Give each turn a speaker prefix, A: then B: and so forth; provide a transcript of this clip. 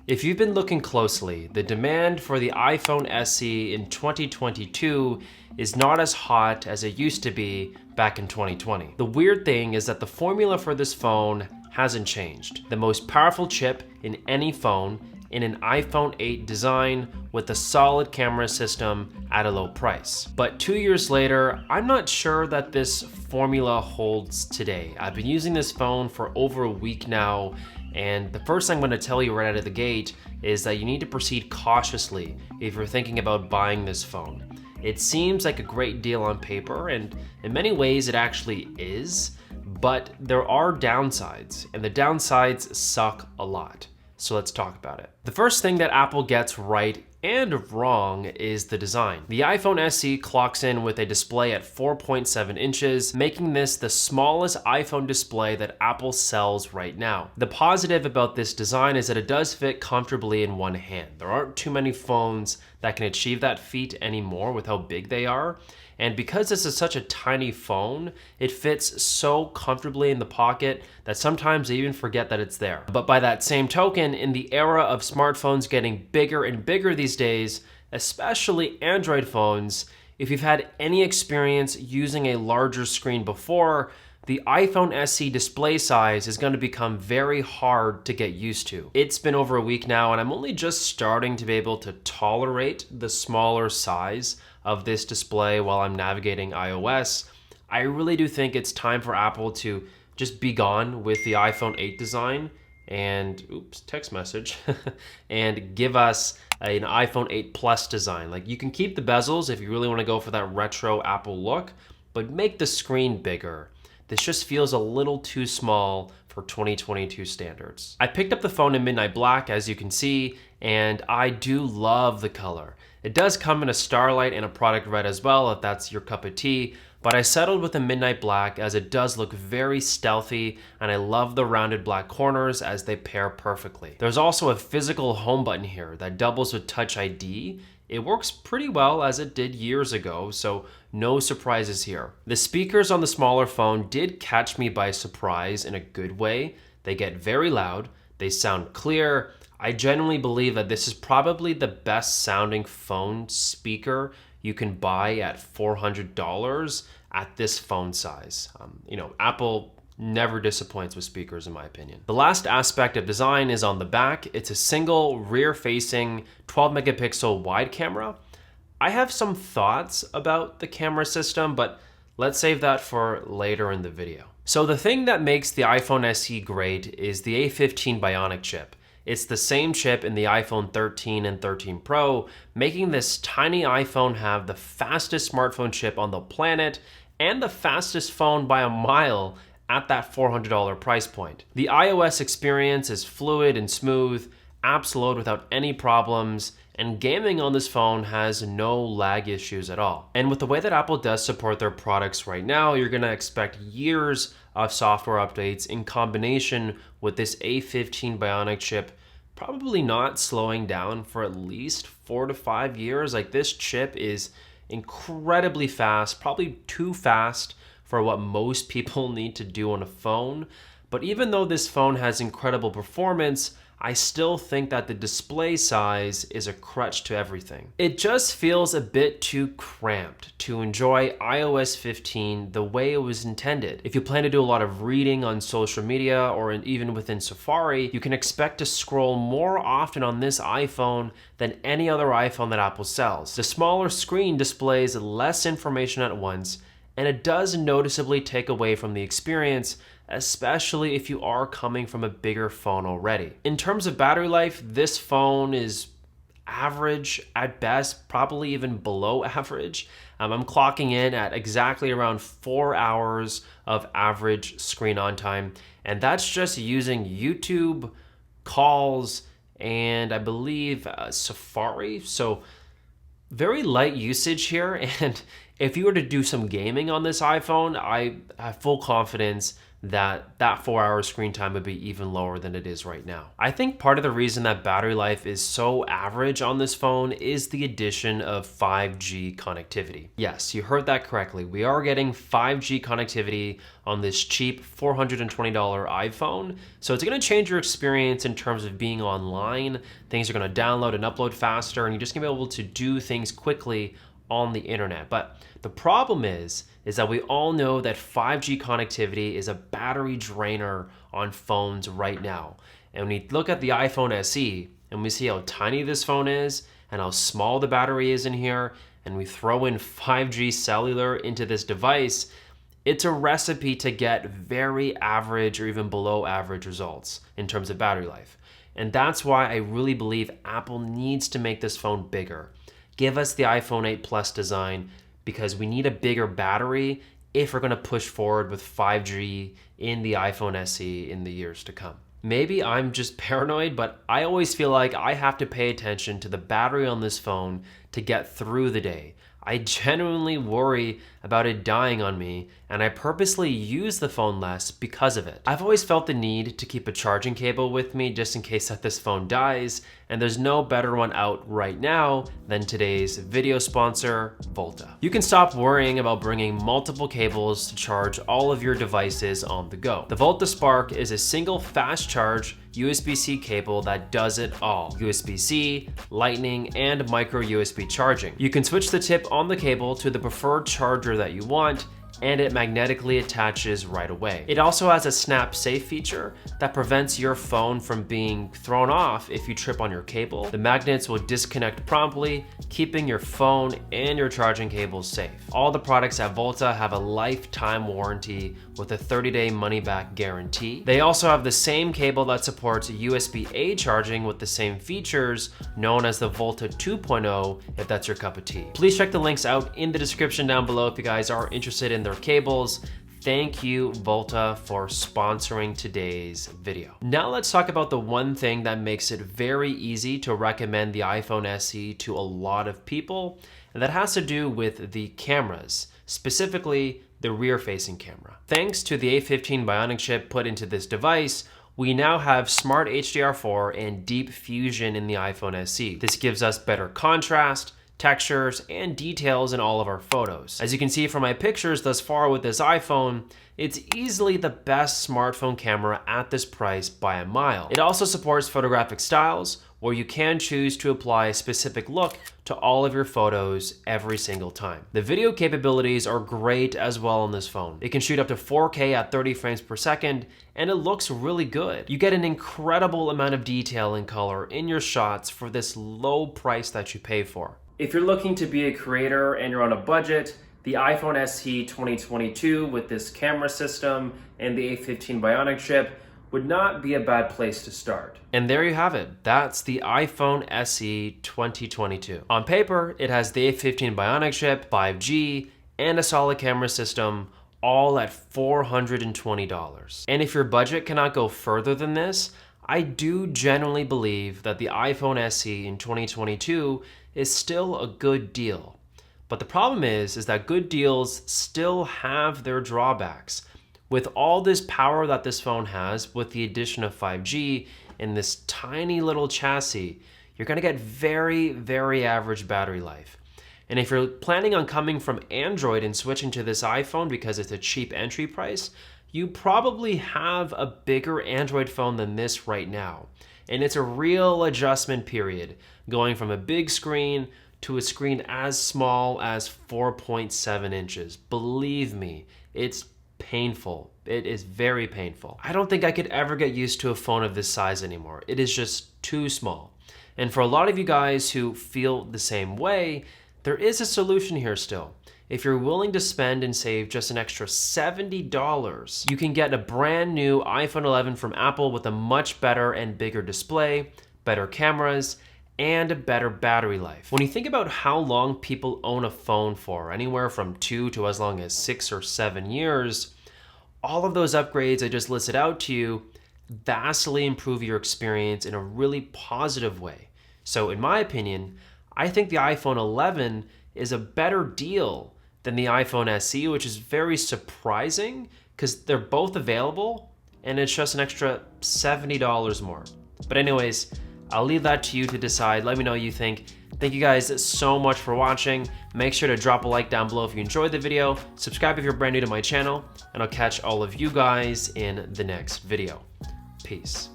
A: If you've been looking closely, the demand for the iPhone SE in 2022 is not as hot as it used to be back in 2020. The weird thing is that the formula for this phone hasn't changed. The most powerful chip in any phone in an iPhone 8 design with a solid camera system at a low price. But 2 years later, I'm not sure that this formula holds today. I've been using this phone for over a week now, and the first thing I'm going to tell you right out of the gate is that you need to proceed cautiously if you're thinking about buying this phone. It seems like a great deal on paper, and in many ways it actually is, but there are downsides, and the downsides suck a lot. So let's talk about it. The first thing that Apple gets right and wrong is the design. The iPhone SE clocks in with a display at 4.7 inches, making this the smallest iPhone display that Apple sells right now. The positive about this design is that it does fit comfortably in one hand. There aren't too many phones that can achieve that feat anymore with how big they are. And because this is such a tiny phone, it fits so comfortably in the pocket that sometimes I even forget that it's there. But by that same token, in the era of smartphones getting bigger and bigger these days, especially Android phones, if you've had any experience using a larger screen before, the iPhone SE display size is going to become very hard to get used to. It's been over a week now, and I'm only just starting to be able to tolerate the smaller size of this display while I'm navigating iOS. I really do think it's time for Apple to just be gone with the iPhone 8 design and, oops, text message, and give us an iPhone 8 Plus design. Like, you can keep the bezels if you really want to go for that retro Apple look, but make the screen bigger. This just feels a little too small for 2022 standards. I picked up the phone in midnight black, as you can see, and I do love the color. It does come in a starlight and a product red as well, if that's your cup of tea, but I settled with a midnight black as it does look very stealthy, and I love the rounded black corners as they pair perfectly. There's also a physical home button here that doubles with Touch ID. It works pretty well as it did years ago, so no surprises here. The speakers on the smaller phone did catch me by surprise in a good way. They get very loud, they sound clear. I genuinely believe that this is probably the best sounding phone speaker you can buy at $400 at this phone size. Apple never disappoints with speakers in my opinion. The last aspect of design is on the back. It's a single rear-facing 12 megapixel wide camera. I have some thoughts about the camera system, but let's save that for later in the video. So the thing that makes the iPhone SE great is the A15 Bionic chip. It's the same chip in the iPhone 13 and 13 Pro, making this tiny iPhone have the fastest smartphone chip on the planet and the fastest phone by a mile at that $400 price point. The iOS experience is fluid and smooth, apps load without any problems, and gaming on this phone has no lag issues at all. And with the way that Apple does support their products right now, you're gonna expect years of software updates in combination with this A15 Bionic chip probably not slowing down for at least 4 to 5 years. Like, this chip is incredibly fast, probably too fast for what most people need to do on a phone. But even though this phone has incredible performance, I still think that the display size is a crutch to everything. It just feels a bit too cramped to enjoy iOS 15 the way it was intended. If you plan to do a lot of reading on social media or even within Safari, you can expect to scroll more often on this iPhone than any other iPhone that Apple sells. The smaller screen displays less information at once, and it does noticeably take away from the experience, especially if you are coming from a bigger phone already. In terms of battery life, this phone is average at best, probably even below average. I'm clocking in at exactly around 4 hours of average screen on time, and that's just using YouTube, calls, and I believe Safari. So very light usage here, and if you were to do some gaming on this iPhone, I have full confidence that 4-hour screen time would be even lower than it is right now. I think part of the reason that battery life is so average on this phone is the addition of 5G connectivity. Yes, you heard that correctly. We are getting 5G connectivity on this cheap $420 iPhone. So it's gonna change your experience in terms of being online. Things are gonna download and upload faster, and you're just gonna be able to do things quickly on the internet. But the problem is that we all know that 5G connectivity is a battery drainer on phones right now. And when we look at the iPhone SE and we see how tiny this phone is and how small the battery is in here, and we throw in 5G cellular into this device, it's a recipe to get very average or even below average results in terms of battery life. And that's why I really believe Apple needs to make this phone bigger. Give us the iPhone 8 Plus design, because we need a bigger battery if we're gonna push forward with 5G in the iPhone SE in the years to come. Maybe I'm just paranoid, but I always feel like I have to pay attention to the battery on this phone to get through the day. I genuinely worry about it dying on me, and I purposely use the phone less because of it. I've always felt the need to keep a charging cable with me just in case that this phone dies, and there's no better one out right now than today's video sponsor, Volta. You can stop worrying about bringing multiple cables to charge all of your devices on the go. The Volta Spark is a single fast charge USB-C cable that does it all. USB-C, Lightning, and micro USB charging. You can switch the tip on the cable to the preferred charger that you want, and it magnetically attaches right away. It also has a snap safe feature that prevents your phone from being thrown off if you trip on your cable. The magnets will disconnect promptly, keeping your phone and your charging cables safe. All the products at Volta have a lifetime warranty with a 30-day money-back guarantee. They also have the same cable that supports USB-A charging with the same features, known as the Volta 2.0, if that's your cup of tea. Please check the links out in the description down below if you guys are interested in their cables. Thank you, Volta, for sponsoring today's video. Now let's talk about the one thing that makes it very easy to recommend the iPhone SE to a lot of people, and that has to do with the cameras, specifically the rear-facing camera. Thanks to the A15 Bionic chip put into this device, we now have Smart HDR4 and Deep Fusion in the iPhone SE. This gives us better contrast, textures, and details in all of our photos. As you can see from my pictures thus far with this iPhone, it's easily the best smartphone camera at this price by a mile. It also supports photographic styles, where you can choose to apply a specific look to all of your photos every single time. The video capabilities are great as well on this phone. It can shoot up to 4K at 30 frames per second, and it looks really good. You get an incredible amount of detail and color in your shots for this low price that you pay for. If you're looking to be a creator and you're on a budget, the iPhone SE 2022 with this camera system and the A15 Bionic chip would not be a bad place to start. And there you have it. That's the iPhone SE 2022. On paper, it has the A15 Bionic chip, 5G, and a solid camera system, all at $420. And if your budget cannot go further than this, I do genuinely believe that the iPhone SE in 2022 is still a good deal. But the problem is that good deals still have their drawbacks. With all this power that this phone has, with the addition of 5G in this tiny little chassis, you're gonna get very, very average battery life. And if you're planning on coming from Android and switching to this iPhone because it's a cheap entry price, you probably have a bigger Android phone than this right now. And it's a real adjustment period, going from a big screen to a screen as small as 4.7 inches. Believe me, it's painful. It is very painful. I don't think I could ever get used to a phone of this size anymore. It is just too small. And for a lot of you guys who feel the same way, there is a solution here still. If you're willing to spend and save just an extra $70, you can get a brand new iPhone 11 from Apple with a much better and bigger display, better cameras, and a better battery life. When you think about how long people own a phone for, anywhere from 2 to as long as 6 or 7 years, all of those upgrades I just listed out to you vastly improve your experience in a really positive way. So in my opinion, I think the iPhone 11 is a better deal than the iPhone SE, which is very surprising because they're both available and it's just an extra $70 more. But anyways, I'll leave that to you to decide. Let me know what you think. Thank you guys so much for watching. Make sure to drop a like down below if you enjoyed the video. Subscribe if you're brand new to my channel, and I'll catch all of you guys in the next video. Peace.